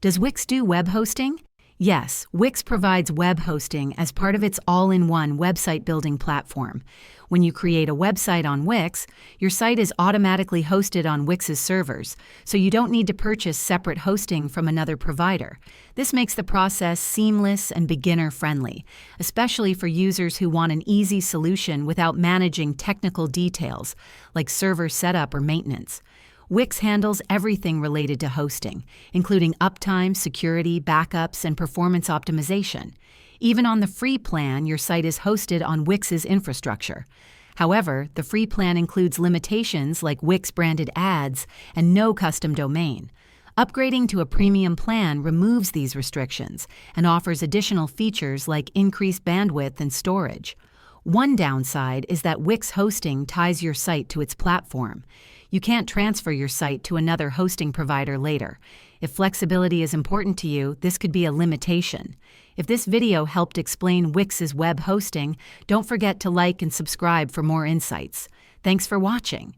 Does Wix do web hosting? Yes, Wix provides web hosting as part of its all-in-one website building platform. When you create a website on Wix, your site is automatically hosted on Wix's servers, so you don't need to purchase separate hosting from another provider. This makes the process seamless and beginner-friendly, especially for users who want an easy solution without managing technical details, like server setup or maintenance. Wix handles everything related to hosting, including uptime, security, backups, and performance optimization. Even on the free plan, your site is hosted on Wix's infrastructure. However, the free plan includes limitations like Wix-branded ads and no custom domain. Upgrading to a premium plan removes these restrictions and offers additional features like increased bandwidth and storage. One downside is that Wix hosting ties your site to its platform. You can't transfer your site to another hosting provider later. If flexibility is important to you, this could be a limitation. If this video helped explain Wix's web hosting, don't forget to like and subscribe for more insights. Thanks for watching.